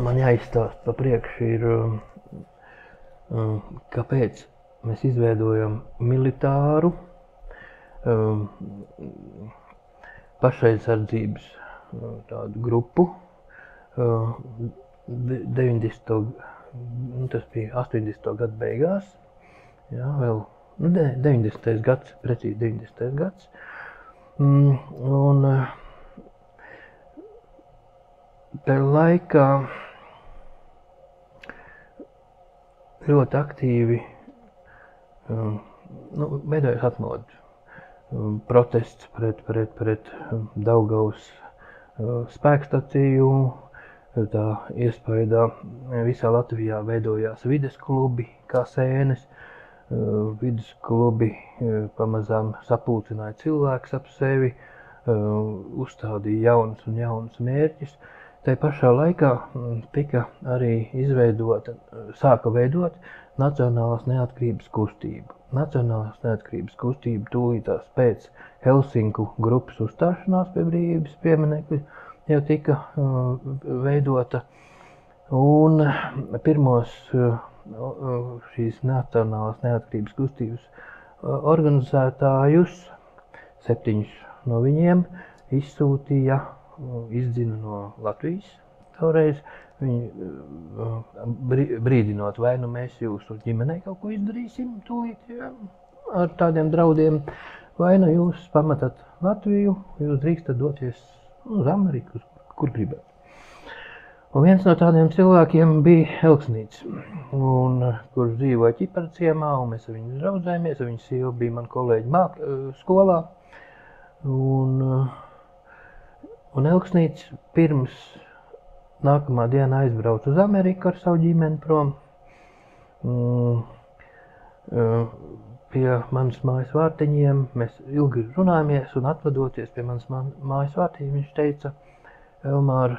man jāizstāst pa priekšu ir, kāpēc mēs izveidojam militāru pašaizsardzības tādu grupu 90. Tas bija 80. gadu beigās, jā, vēl 90. gads, precīzi 90. gads. Un tajā laikā ļoti aktīvi veidojas atmodu. Protests pret Daugavas spēkstaciju. Tā iespaidā visā Latvijā veidojās vides klubi kā sēnes. Vides klubi pamazām sapulcināja cilvēkus ap sevi, uzstādīja jaunus mērķus. Tai pašā laikā tika arī sāka veidot Nacionālās neatkarības kustību. Nacionālās neatkarības kustība tūlītās pēc Helsinku grupas uzstāšanās pie brīvības pieminekļa jau tika veidota, un pirmos šīs Nacionālās neatkarības kustības organizētājus, 7 no viņiem, izdzina no Latvijas toreiz, viņi brīdinot, vai nu mēs jūsu ģimenei kaut ko izdarīsim tūlīt, ja, ar tādiem draudiem, vai nu jūs pametat Latviju, jūs drīkstat doties uz Ameriku, kur gribat. Un viens no tādiem cilvēkiem bija Elksnīts, kurš dzīvoja Ķipara ciemā, un mēs ar viņu draudzējāmies, viņa sieva bija man kolēģi skolā. Un Elksnīts pirms nākamā dienā aizbrauca uz Ameriku ar savu ģimeni prom. Pie manas mājas vārtiņiem mēs ilgi runājāmies, un atvadoties pie manas mājas vārtiņiem, viņš teica, Elmār,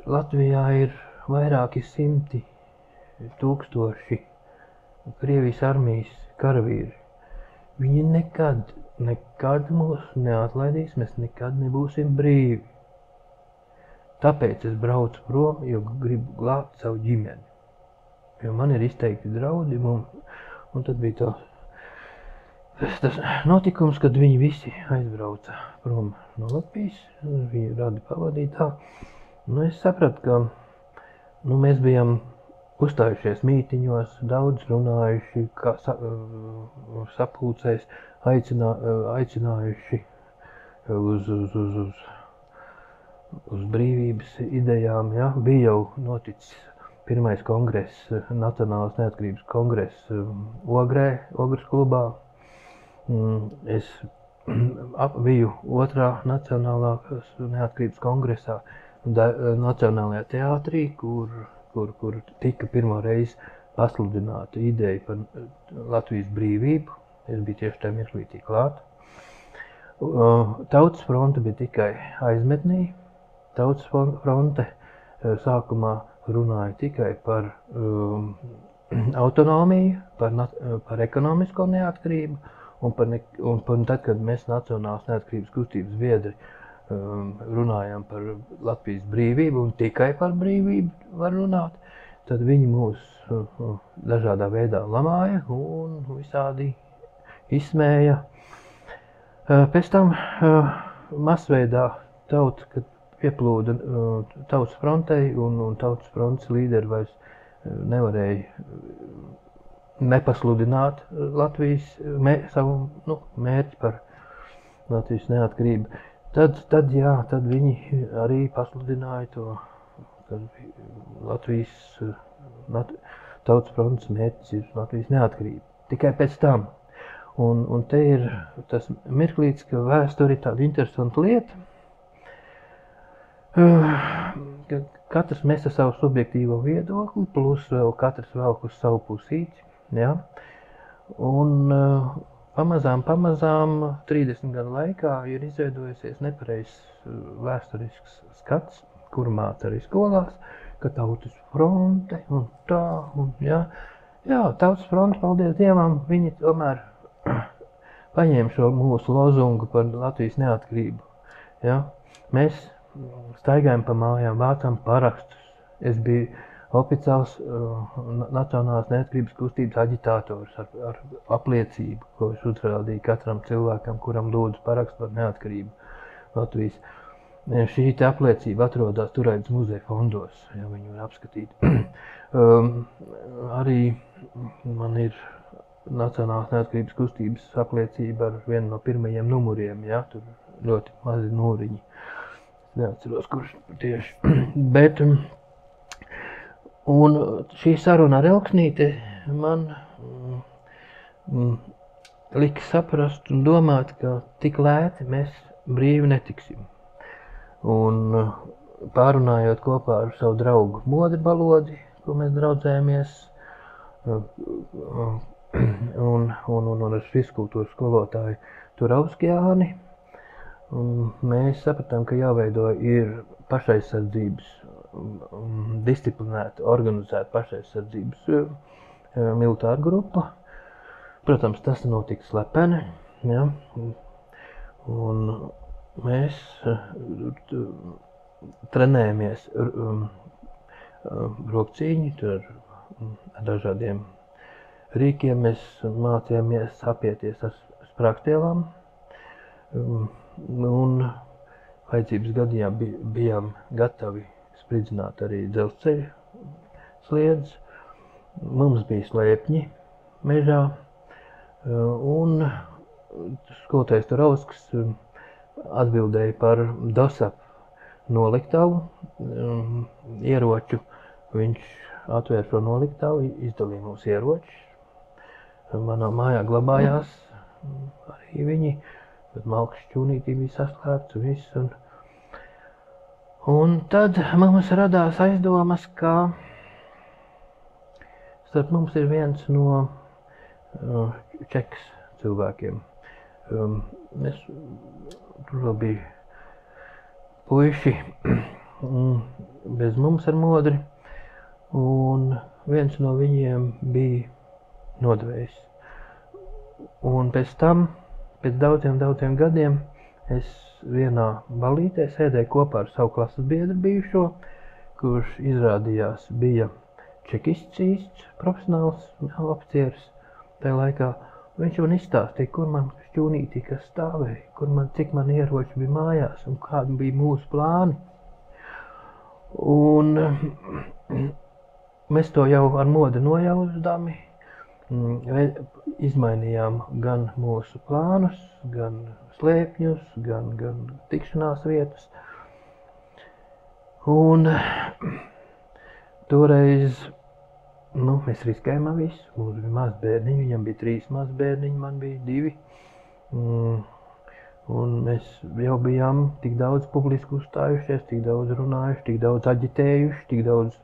Latvijā ir vairāki 100 tūkstoši Krievijas armijas karavīri. Viņi nekad mūs neatlaidīs, mēs nekad nebūsim brīvi. Tāpēc es braucu prom, jo gribu glābt savu ģimeni. Jo man ir izteikti draudi, un tad bija tas notikums, kad viņi visi aizbrauca prom no Latvijas, viņi radi pavadītā. Es sapratu, ka mēs bijām uzstājušies mītiņos, daudz runājuši, kā sapulcēs, aicinājuši uz brīvības idejām. Ja? Bija jau noticis pirmais kongress, Nacionālās neatkarības kongress Ogres klubā. Es biju otrā Nacionālās neatkarības kongresā Nacionālajā teātrī, kur tika pirmo reizi pasludināta ideja par Latvijas brīvību. Es biju tieši tajā mirklītī klāt. Tautas fronte bija tikai aizmetnī. Tautas fronte sākumā runāja tikai par autonomiju, par ekonomisko neatkarību, un tad, kad mēs Nacionālās neatkarības kustības biedri runājām par Latvijas brīvību, un tikai par brīvību var runāt, tad viņi mūs dažādā veidā lamāja un visādi izsmēja. Pēc tam masveidā tauta, kad pieplūda Tautas frontei, un Tautas frontes līderi vairs nevarēja nepasludināt Latvijas savu mērķi par Latvijas neatkarību. Tad viņi arī pasludināja to, ka Latvijas Tautas frontes mērķis ir Latvijas neatkarība. Tikai pēc tam. Un te ir tas mirklīts, ka vēsture ir tāda interesanta lieta. Katrs mēs ar savu subjektīvo viedokli, plus vēl katrs velk uz savu pusīti. Ja? Un pamazām 30 gadu laikā ir izveidojusies nepareizs vēsturisks skats, kuru māca arī skolās, ka Tautas fronte un tā, un jā, Tautas fronte, paldies Dievam, viņi tomēr paņēma šo mūsu lozungu par Latvijas neatkarību. Ja? Mēs staigājam pa mājām, vācām parakstus, Es biju oficiāls Nacionālās neatkarības kustības aģitātors ar apliecību, ko es uzrādīju katram cilvēkam, kuram lūdzu parakstu par neatkarību Latvijas. Šī apliecība atrodas Turēdas muzeja fondos, ja viņi var apskatīt. Arī man ir Nacionālās neatkarības kustības apliecība ar vienu no pirmajiem numuriem, ja, tur ļoti mazi numuriņi. Es neatceros, kurš tieši. Bet, un šī saruna ar Elksnīti man lika saprast un domāt, ka tik lēti mēs brīvi netiksim. Un pārunājot kopā ar savu draugu Modri Balodzi, ko mēs draudzējamies, un ar fizkultūras skolotāju Turavskjāni, mēs sapratām, ka jāveido ir pašaizsardzības, disciplinēta, organizēta pašaizsardzības militāra grupa. Protams, tas notika slepeni, ja? Un mēs trenējamies rokcīņu, tur ar dažādiem rīkiem. Mēs mācījāmies apieties ar sprāgstielām. Un vajadzības gadījumā bijām gatavi spridzināt arī dzelzceļa sliedzi. Mums bija slēpņi mežā. Un skolotājs Turavskis atbildēja par DOSAP noliktavu ieroču. Viņš atvēra šo noliktavu, izdalīja mums ieročus. Manā mājā glabājās arī viņi, bet malkas šķūnītī bija saslēgts un viss. Un tad mums radās aizdomas, ka starp mums ir viens no čeks cilvēkiem. Tur vēl bija puiši bez mums ar Modri, un viens no viņiem bija nodevējis. Un pēc tam, pēc daudziem gadiem, es vienā balītē sēdēju kopā ar savu klases biedru bijušo, kurš izrādījās bija čekists īsts, profesionāls oficieris tajā laikā. Viņš man izstāstīja, kur man šķūnītī kas stāvēja, cik man ieroči bija mājās un kādi bija mūsu plāni. Un mēs to jau ar Modri nojauzdami, izmainījām gan mūsu plānus, gan slēpņus, gan tikšanās vietas. Un toreiz mēs riskējām visu. Mums bija maz bērniņi, viņam bija 3 maz bērniņi, man bija 2. Un mēs jau bijām tik daudz publiski uzstājušies, tik daudz runājuši, tik daudz aģitējuši, tik daudz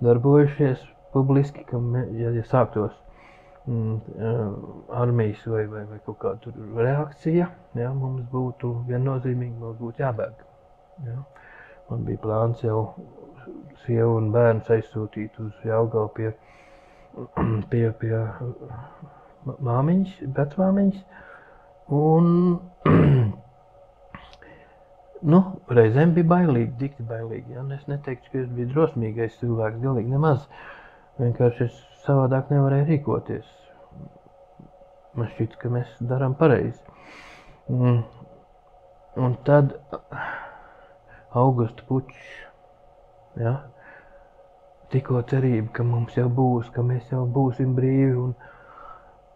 darbojušies publiski, ka ja sāktos armijas vai kaut kāda reakcija, ja, mums būtu viennozīmīgi, mums būtu jābēg. Ja. Man bija plāns jau sievu un bērnus aizsūtīt uz Jelgavu pie māmiņas, vecmāmiņas. Un reizēm bija bailīgi, dikti bailīgi. Ja? Es neteiktu, ka es biju drosmīgais cilvēks, galīgi nemaz. Vienkārši es savādāk nevarēju rīkoties. Man šķiet, ka mēs darām pareizi. Un tad Augusta Pučs, ja? Tikko cerība, ka mums jau būs, ka mēs jau būsim brīvi,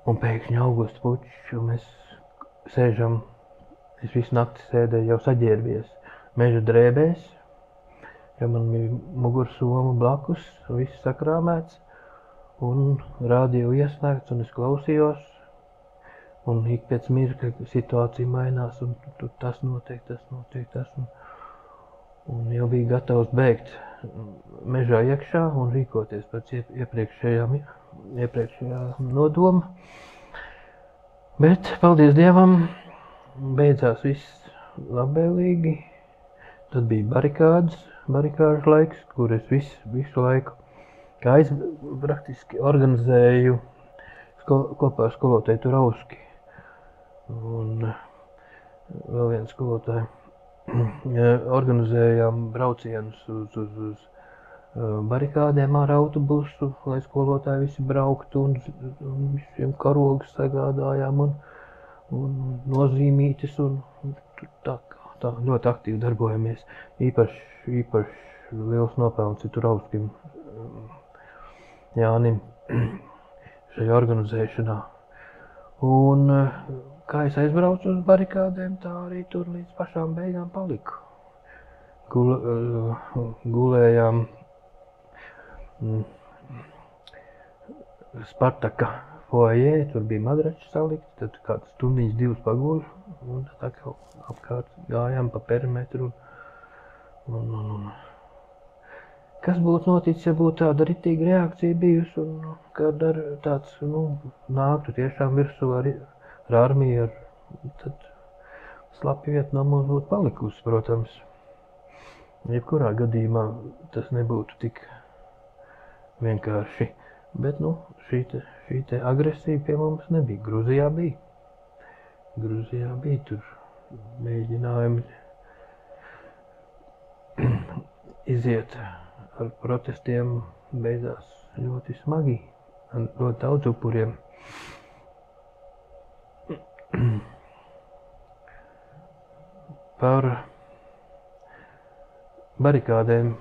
un pēkšņi Augusta Pučs, un mēs sēžam, es visu nakti sēdēju jau saģērbies meža drēbēs, jo man bija mugursoma blakus, viss sakrāmēts, un radio ieslēgts, un es klausījos, un ik pēc mirkļa situācija mainās, un tas notiek, un jau bija gatavs bēgt mežā iekšā un rīkoties pēc iepriekšējā nodoma. Bet, paldies Dievam, beidzās viss labvēlīgi. Tad bija barikāžu laiks, kur es visu laiku praktiski organizēju kopā ar skolotāju Turavski un vēl vienu skolotāju. Organizējām braucienus uz barikādēm ar autobusu, lai skolotāji visi brauktu un visiem karogus sagādājām un nozīmītes un tā ļoti aktīvi darbojamies. Īpaši liels nopelns ir Turauskim Jānim šajā organizēšanā. Un kā es aizbraucu uz barikādēm, tā arī tur līdz pašām beigām paliku. Gulējām Spartaka foajē, tur bija madrači salikti, tad kādas stundiņas divas paguļu, un tad apkārt gājām pa perimetru. Un kas būtu noticis, ja būtu tāda ritīga reakcija bijusi, un kad tāds, nāktu tiešām virsū ar armiju, tad slapja vieta no mums būtu palikusi, protams. Jebkurā gadījumā tas nebūtu tik vienkārši, bet, šī te agresija pie mums nebija. Gruzijā bija tur mēģinājumi iziet ar protestiem, beidzās ļoti smagi, ļoti daudz upuriem. Par barikādēm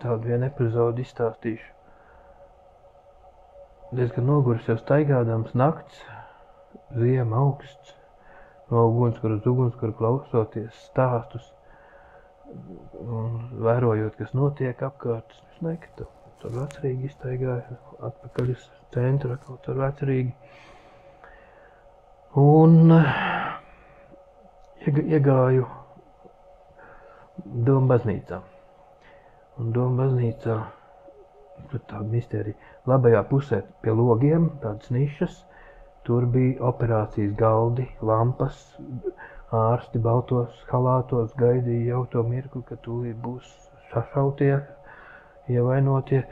tādu vienu epizodi izstāstīšu. Diezgan noguris jau staigādams nakts, ziema augsts, no ugunskura uz ugunskura klausoties stāstus un vērojot, kas notiek apkārt. Es nekatu, tur Vecrīgi izstaigāju, atpakaļ uz centru, tur Vecrīgi. Un iegāju Doma baznīcā. Un Doma baznīcā, tur tāda mistērija, labajā pusē pie logiem, tādas nišas, tur bija operācijas galdi, lampas, ārsti baltos halātos gaidīja jau to mirkli, ka tūlīt būs sašautie, ievainotie.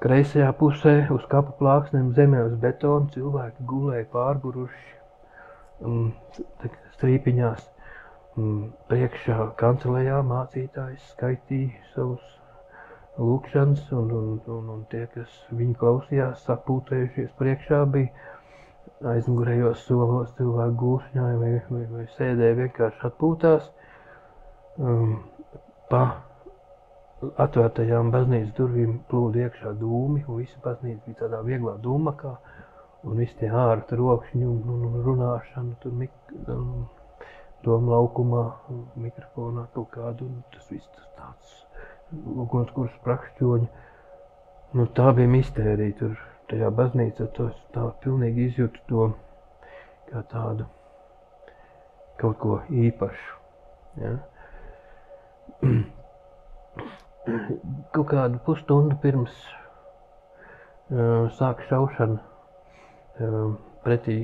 Kreisajā pusē uz kapu plāksnēm zemē uz betona cilvēki gulēja pārguruši strīpiņās. Priekšā kancelējā mācītājs skaitīja savus lūkšanas, un tie, kas viņu klausījās, sapūtējušies priekšā, bija aizmugurējos solos cilvēku gulšņāja vai sēdēja vienkārši atpūtās. Pa atvērtajām baznīcas durvīm plūda iekšā dūmi, un visa baznīca bija tādā vieglā dūmakā, un visi tie ārta rokšņi un runāšana, tur Doma laukumā, mikrofonā kaut kādu, un tas viss tāds ugunskura sprakšķoņi. Tā bija mistērija tur tajā baznīcā, tā pilnīgi izjūtu to kā tādu kaut ko īpašu. Ja? Kaut kādu pusstundu pirms sāk šaušana pretī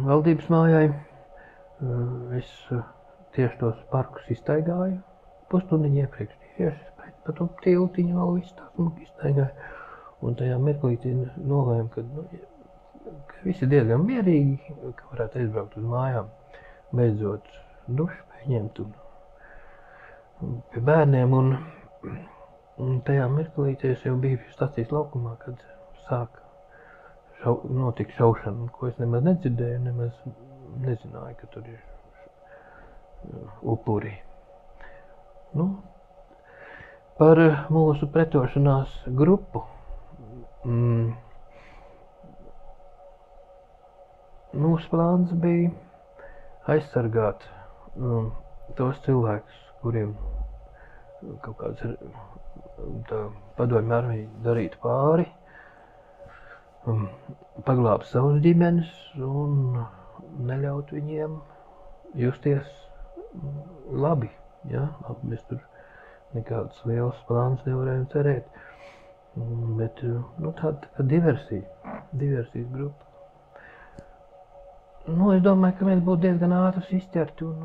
valdības mājai. Es tieši tos parkus izstaigāju pusstundiņu iepriekš. Tieši pa to tiltiņu vēl visu tā smuki izstaigāju. Un tajā mirklītī nolēmu, ka visi diezgan mierīgi, ka varētu aizbraukt uz mājām. Beidzot dušu pieņemt un pie bērniem. Un tajā mirklītī es jau biju stacijas laukumā, kad sāka notika šaušana, ko es nemaz nedzirdēju, nemaz nezināju, ka tur ir upuri. Par mūsu pretošanās grupu. Mūsu plāns bija aizsargāt tos cilvēkus, kuriem kaut kāds padomju armija darītu pāri, paglābt savus ģimenes un neļaut viņiem justies labi. Ja? Mēs tur nekādas lielas plānas nevarējām cerēt. Bet tāda diversijas grupa. Es domāju, ka mēs būtu diezgan ātras izķerti un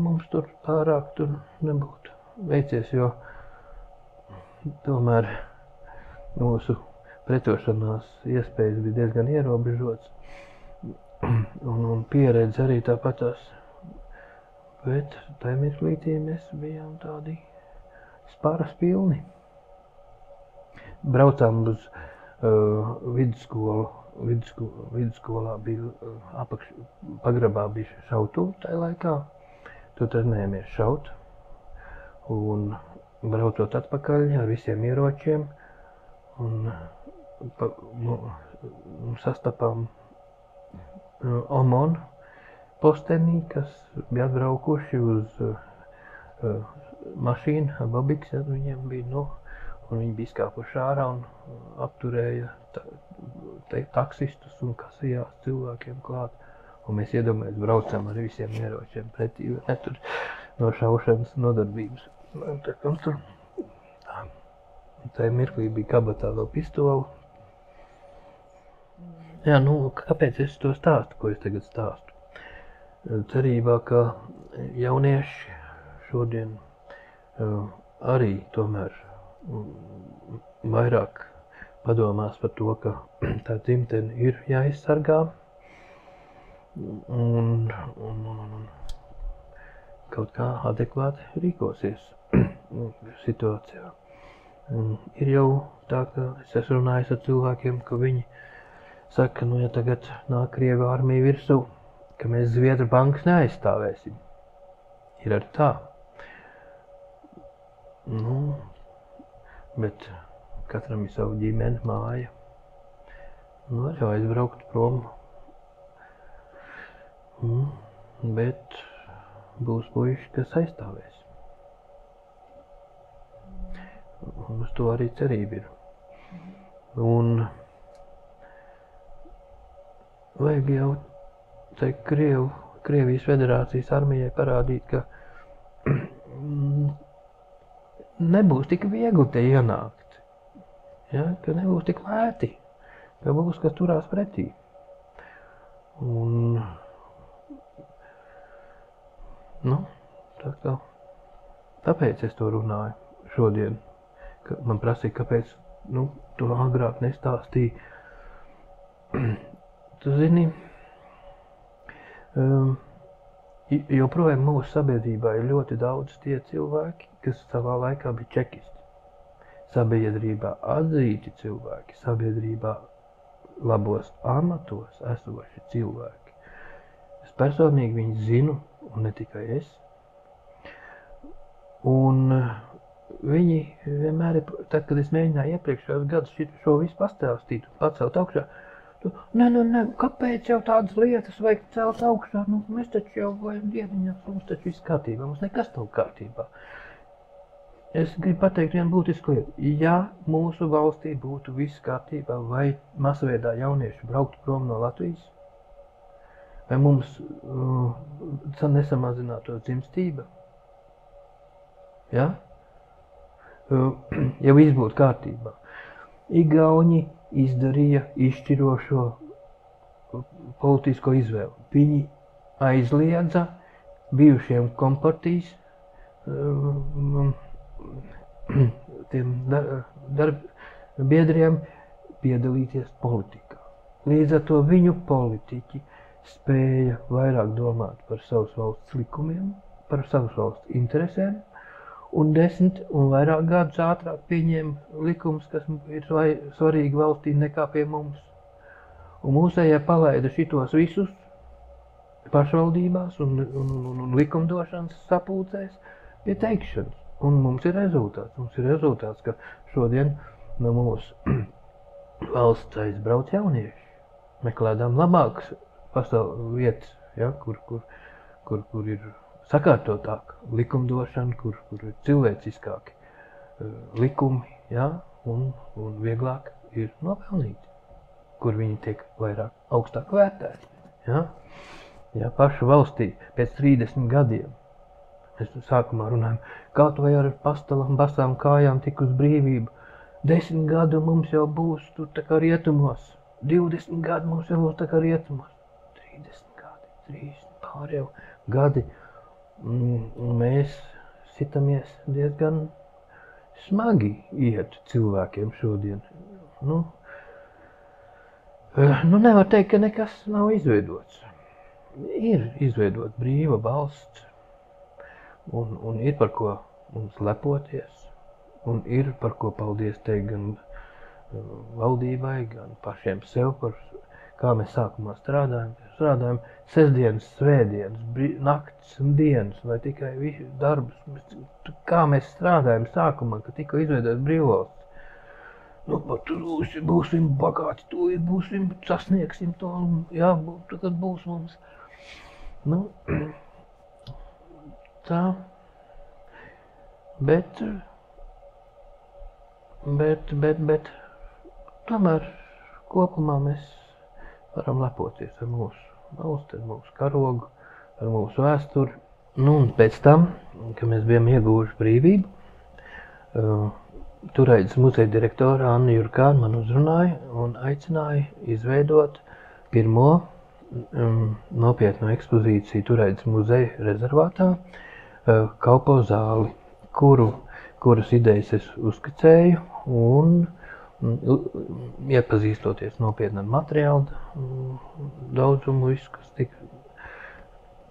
mums tur pārāk tur nebūtu veicies, jo tomēr mūsu pretošanās iespējas bija diezgan ierobežotas, un pieredze arī tāpatās Bet tajā mirklītī mēs bijām tādi spāras pilni. Braucām uz vidusskolu. Vidusskolā bija pagrabā bija šautuve tajā laikā. Tur trenējāmies šaut. Un braucot atpakaļ ar visiem ieročiem. Un sastapām OMON postenī, kas bija atbraukuši uz mašīnu ar Bobiks, ja, viņiem bija, un viņi bija izkāpuši ārā un apturēja taksistus un kasījās cilvēkiem klāt. Un mēs iedomājamies, braucām ar visiem ieročiem pretī, ne tur no šaušanas nodarbības. Tā mirklī bija kabatā vēl pistoli. Jā, kāpēc es to stāstu, ko es tagad stāstu? Cerībā, ka jaunieši šodien arī tomēr vairāk padomās par to, ka tā dzimtene ir jāaizsargā un kaut kā adekvāti rīkosies situācijā. Ir jau tā, ka es esmu runājis ar cilvēkiem, ka viņi saka, ja tagad nāk Krievu armija virsū, ka mēs Zviedru bankas neaizstāvēsim. Ir arī tā. Bet katram ir savu ģimeni, māja. Var jau aizbraukt prom. Bet būs puiši, kas aizstāvēs. Un uz to arī cerība ir. Un vajag jau teikt Krievijas federācijas armijai parādīt, ka nebūs tik viegli te ienākt, ja? Ka nebūs tik lēti, ka būs, kas turās pretī. Un, tāpēc es to runāju šodien. Man prasīja, kāpēc to agrāk nestāstīja. Tu zini, joprojām mūsu sabiedrībā ir ļoti daudz tie cilvēki, kas savā laikā bija čekisti. Sabiedrībā atzīti cilvēki, sabiedrībā labos amatos esoši cilvēki. Es personīgi viņus zinu, un ne tikai es. Un viņi vienmēr, tad, kad es mēģināju iepriekšējos gadus šo visu pastāstīt un pacelt augšā, Nē, kāpēc jau tādas lietas vajag celt augšā? Mēs taču jau vajag diediņās, mums taču viss kārtībā, mums nekas nav kārtībā. Es gribu pateikt vienu būtisku lietu. Ja mūsu valstī būtu viss kārtībā, vai masveidā jaunieši brauktu prom no Latvijas, vai mums nesamazinātos dzimstība, ja? Ja viss būtu kārtībā. Igauņi izdarīja izšķirošo politisko izvēli. Viņi aizliedza bijušiem kompartijas biedriem piedalīties politikā. Līdz ar to viņu politiķi spēja vairāk domāt par savas valsts likumiem, par savas valsts interesēm, un 10 un vairāk gadus ātrāk pieņēma likumus, kas ir svarīgi valstī nekā pie mums. Un mūsējie palaida šitos visus pašvaldībās un likumdošanas sapulcēs pie teikšanas. Un mums ir rezultāts. Mums ir rezultāts, ka šodien no mūsu valsts aizbrauc jaunieši. Meklēdām labākas pasaules vietas, ja, kur ir sakārtotāk likumdošana, kur ir cilvēciskāki likumi, ja, un vieglāk ir nopelnīti, kur viņi tiek vairāk augstāk vērtēti. Ja. Ja pašu valstī pēc 30 gadiem, mēs sākumā runājam, kaut vai ar pastalām, basām kājām tik uz brīvību, 10 gadu mums jau būs tur tā kā rietumos, 20 gadu mums jau būs tā kā rietumos, 30 gadi, 30 pār jau gadi. Mēs sitamies diezgan smagi iet cilvēkiem šodien. Nevar teikt, ka nekas nav izveidots. Ir izveidot brīva valsts, Un ir par ko mums lepoties, un ir par ko paldies teikt gan valdībai, gan pašiem sev par kā mēs sākumā strādājam. Strādājam sestdienas, svētdienas, naktis un dienas, vai tikai visu darbus. Kā mēs strādājam sākumā, kad tikko izveidojas brīvvalsts. Nu, pat būsim bagāti, būsim, sasniegsim to, jā, tagad būs mums. Nu, tā, bet tomēr kopumā mēs varam lepoties ar mūsu valsti, ar mūsu karogu, ar mūsu vēsturi. Nu, un pēc tam, kad mēs bijām ieguvuši brīvību, Turaidas muzeja direktora Anna Jurkāna man uzrunāja un aicināja izveidot pirmo nopietnu ekspozīciju Turaidas muzeja rezervātā Kalpo zāli, kuras idejas es uzskicēju un iepazīstoties nopietni ar materiālu daudzumu, visu, kas tika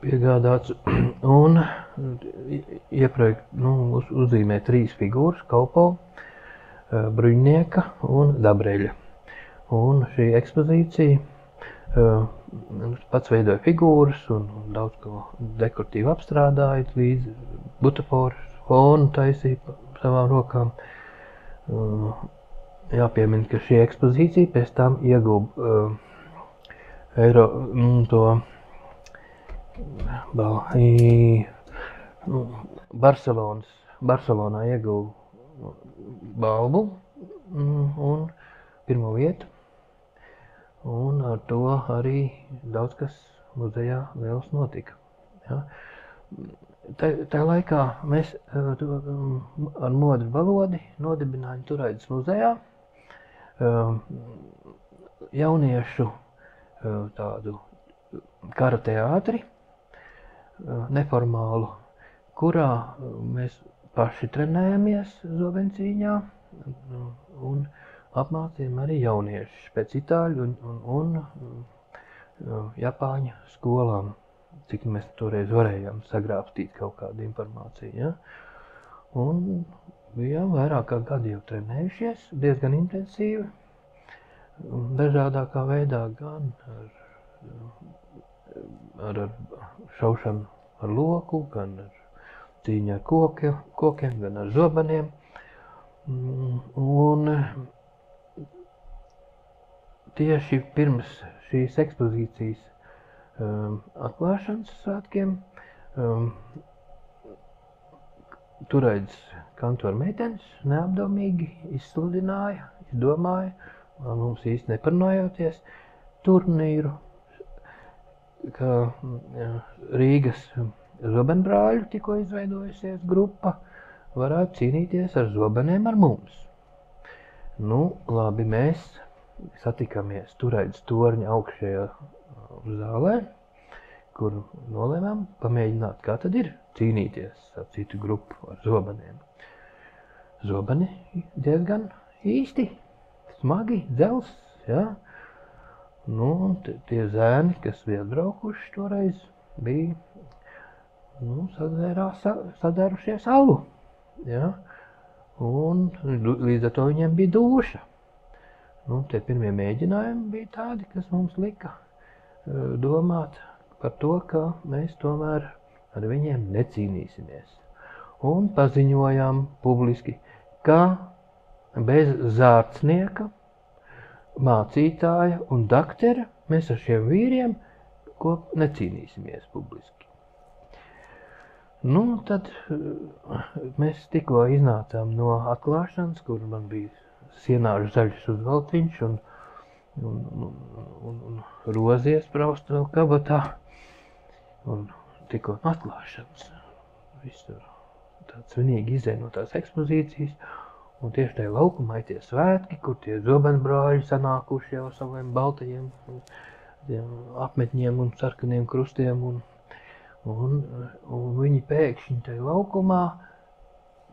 piegādāts, un uzzīmē 3 figūras - Kalpo, Bruņnieka un Dabreļa. Un šī ekspozīcija pats veidoja figūras un daudz ko dekoratīvi apstrādāja, līdz butaforas fonu taisīja savām rokām. Jāpiemina, ka šī ekspozīcija pēc tam ieguva Barcelonā ieguva balvu un pirmo vietu, un ar to arī daudz kas muzejā liels notika. Ja. Tā laikā mēs ar Modru Balodi nodibinājām Turaidas muzejā jauniešu tādu kara teātri, neformālu, kurā mēs paši trenējamies zobencīņā un apmācījām arī jaunieši pēc itāļu un japāņu skolām, cik mēs toreiz varējām sagrābstīt kaut kādu informāciju. Ja? Un bijām vairāk kā gadu jau trenējušies, diezgan intensīvi, dažādākā veidā, gan ar šaušanu ar loku, gan ar cīņu ar kokiem, gan ar zobeniem. Un tieši pirms šīs ekspozīcijas atklāšanas svētkiem Turaidas kantora meitenes neapdomīgi izdomāja, mums īsti neparunājoties, turnīru, ka Rīgas zobenbrāļu tikko izveidojusies grupa varētu cīnīties ar zobeniem ar mums. Nu, labi, mēs satikāmies Turaidas torņa augšējā zālē, kur nolēmām pamēģināt, kā tad ir cīnīties ar citu grupu ar zobeniem. Zobeni diezgan īsti, smagi, dzels, ja? Nu, tie zēni, kas bija atbraukuši toreiz, bija sadērušies alu. Ja? Un līdz ar to viņiem bija dūša. Nu, tie pirmie mēģinājumi bija tādi, kas mums lika domāt par to, ka mēs tomēr ar viņiem necīnīsimies. Un paziņojām publiski, ka bez zārcnieka, mācītāja un daktera mēs ar šiem vīriem necīnīsimies publiski. Nu, tad mēs tikko iznācām no atklāšanas, kur man bija sienāžu zaļš uzvalciņš un rozi iespraust vēl kabatā. Un tikko no atklāšanas. Viss tur tāds svinīgi izēja no tās ekspozīcijas. Un tieši tajā laukumā ir tie svētki, kur tie zobenbrāļi sanākuši jau saviem baltajiem apmetņiem un sarkaniem krustiem. Un viņi pēkšņi tajā laukumā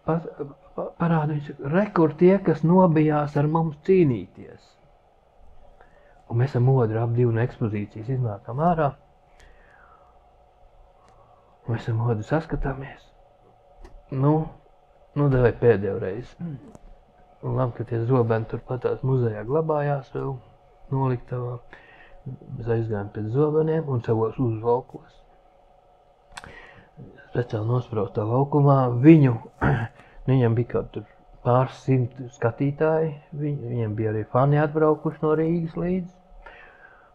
parādīja, rekur tie, kas nobijās ar mums cīnīties. Un mēs ar Modru ap divu no ekspozīcijas iznākam ārā. Mēs ar Modru saskatāmies. Nu devai pēdējo reizi. Un labi, ka tie zobeni turpat tās muzejā glabājās vēl noliktavā. Mēs aizgājām pēc zobeniem un savos uzvalkos. Speciāli nospraustā laukumā viņam bija kaut tur pāris simt skatītāji. Viņiem bija arī fani atbraukuši no Rīgas līdzi.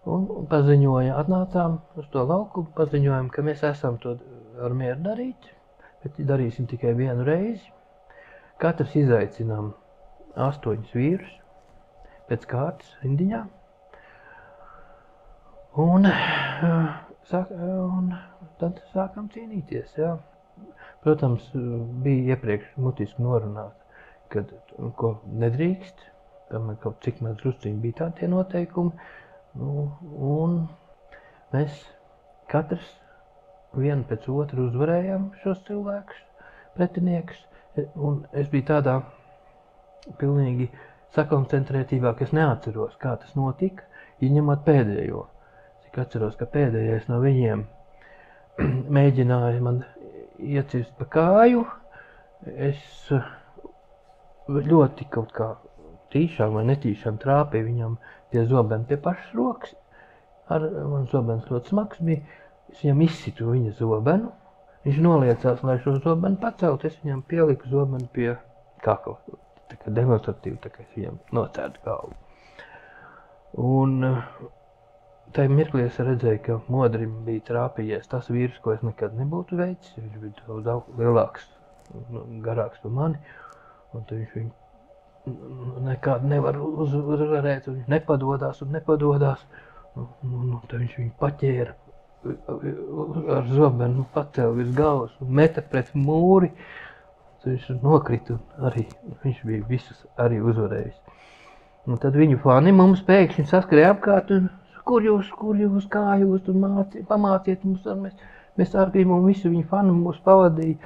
Un paziņoja, atnācām uz to laukumu, paziņojām, ka mēs esam to ar mieru darīt, bet darīsim tikai vienu reizi. Katrs izaicinām 8 vīrus pēc kārtas rindiņā. Un tad sākām cīnīties. Jā. Protams, bija iepriekš mutiski norunāt, kad ko nedrīkst. Tomēr kaut cik maz drusciņi bija tādi tie noteikumi. Un mēs katrs vienu pēc otru uzvarējām šos cilvēkus, pretiniekus. Un es biju tādā pilnīgi sakoncentrētībā, ka es neatceros, kā tas notika, ieņemot pēdējo. Cik atceros, ka pēdējais no viņiem mēģināja man iecirst pa kāju. Es ļoti kaut kā tīšām vai netīšām trāpīju viņam pie zobena pie pašas rokas. Man zobens ļoti smags bija. Es viņam izsitu viņa zobenu. Viņš noliecās, lai šo zobenu pacelt. Es viņam pieliku zobenu pie kakla. Tā kā demonstratīvi, tā kā es viņam nocērtu galvu. Un tajā mirklī es redzēju, ka Modrim bija trāpījies tas vīrs, ko es nekad nebūtu veicis. Viņš bija daudz lielāks, garāks par mani. Un tad viņš viņu nekādu nevar uzvarēt, un viņš nepadodās un nepadodās. Tad viņš viņu paķēra ar zobenu, pacēla virs galvas un meta pret mūri. Viņš nokrita un arī viņš bija visus arī uzvarējis. Un tad viņu fani mums pēkšņi saskrēja apkārt un kur jūs, kā jūs, pamāciet mums, mēs arī gribam un visu viņu fani mūs pavadīja.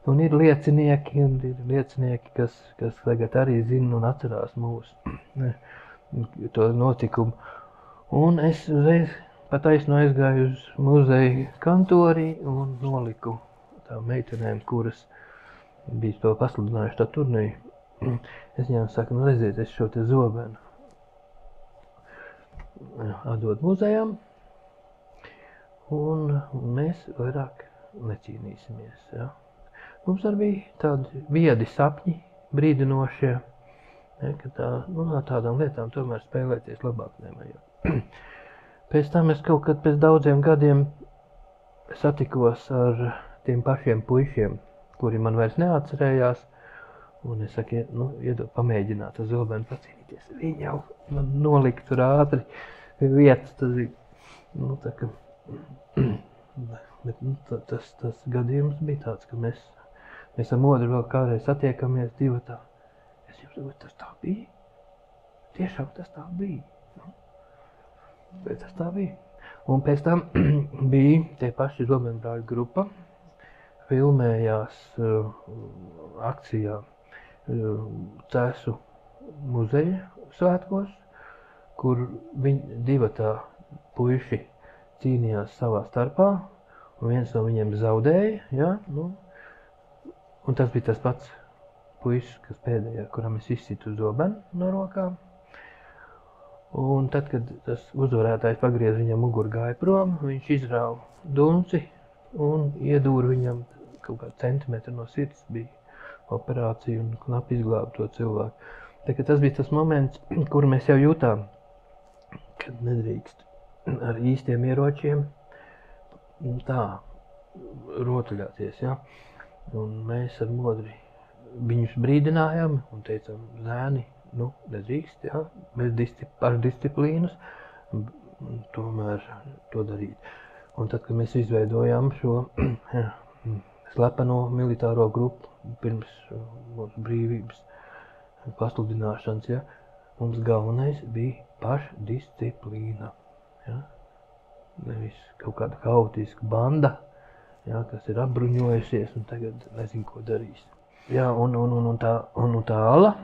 Un ir liecinieki, kas tagad arī zina un atcerās mūsu to notikumu. Un es uzreiz pataisno aizgāju uz muzeja kantorī un noliku tām meitenēm, kuras bija to pasludinājuši tā turnīju. Es viņām saku, redziet, es šo te zobenu atdod muzejam, un mēs vairāk necīnīsimies. Ja. Mums arī bija tādi viedi sapņi, brīdinošie, ka tādām lietām tomēr spēlēties labāk nevajag. Pēc tam es kaut kad pēc daudziem gadiem satikos ar tiem pašiem puišiem, kuri man vairs neatcerējās. Un es saku, iedod pamēģināt ar zobenu pacīnīties. Viņi jau man nolika tur ātri vietas. Tā kā, bet tas gadījums bija tāds, ka mēs ar Modru vēl kādreiz satiekamies divatā. Es jums saku, tas tā bija. Tiešām tas tā bija. Bet tas tā bija. Un pēc tam bija tie paši zobenbrāļu grupa. Filmējās akcijā Cēsu muzeja svētkos, kur viņi divatā puiši cīnījās savā starpā, un viens no viņiem zaudēja, ja, un tas bija tas pats puišs, kas pēdējā, kuram es izsitu zobenu no rokām. Un tad, kad tas uzvarētājs pagriez viņam muguru gāja prom, viņš izrāva dunci un iedūra viņam kaut kādu centimetru no sirds bija operācija un knapi izglāba to cilvēku. Tā, tas bija tas moments, kur mēs jau jūtām, kad nedrīkst ar īstiem ieročiem tā rotaļāties. Ja? Un mēs ar Modri viņus brīdinājām un teicām, zēni, nedrīkst, ja? Bez pašdisciplīnas tomēr to darīt. Un tad, kad mēs izveidojām šo slepeno militāro grupu pirms mūsu brīvības pasludināšanas, ja, mums galvenais bija pašdisciplīna. Ja. Nevis kaut kāda haotiska banda, ja, kas ir apbruņojusies un tagad nezinu, ko darīs. Ja, un tā ala,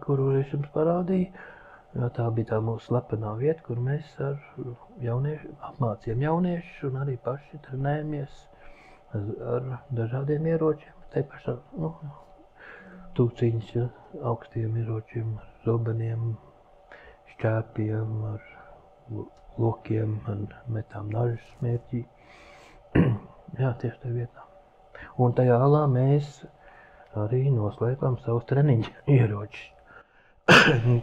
kuru es jums parādīju, ja, tā bija tā mūsu slepenā vieta, kur mēs ar apmācījām jauniešus un arī paši trenējamies ar dažādiem ieročiem, te pašā, tūciņas augstiem ieročiem, ar zobeniem, šķēpiem, ar lokiem un metām nažas mērķī. Jā, tieši tajā vietā. Un tajā alā mēs arī noslēpām savus treniņu ieročus.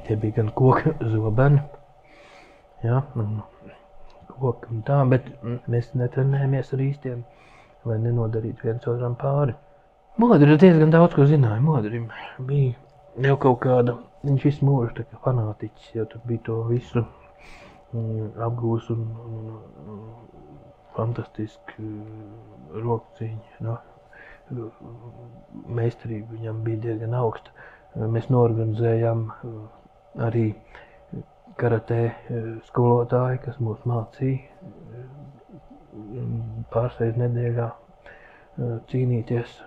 Tie bija gan koka zobeni, jā, un koki un tā, bet mēs netrenējāmies ar īstiem, lai nenodarītu viens otram pāri. Modri diezgan daudz ko zināja. Modrim bija jau kaut kāda, viņš visu mūžu tā kā fanātiķis, jau tur bija to visu apgūs un fantastiski rokcīņa. Meistarība viņam bija diezgan augsta. Mēs norganizējām arī karatē skolotāji, kas mūs mācīja pāris nedēļā cīnīties.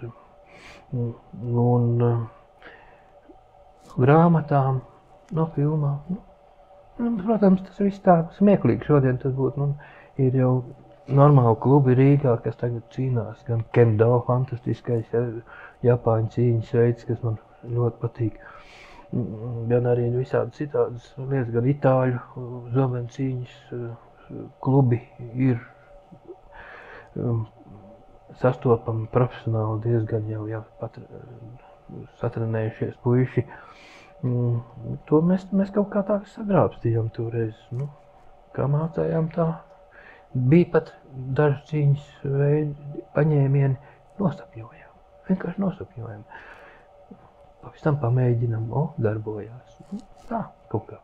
Un grāmatām, no filmām. Protams, tas viss tā smieklīgi šodien tas būtu. Ir jau normāli klubi Rīgā, kas tagad cīnās, gan kendo, fantastiskais Japāņu cīņas veids, kas man ļoti patīk. Gan arī visādi citādas lietas, gan itāļu zobenu cīņas klubi ir sastopami profesionāli diezgan jau pat satrenējušies puiši. To mēs kaut kā tā sagrābstījām toreiz, kā mācējām tā. Bija pat daži cīņas veidi, paņēmieni, nosapņojām, vienkārši nosapņojām. Pēc tam pamēģinām, darbojās. Tā, kaut kā.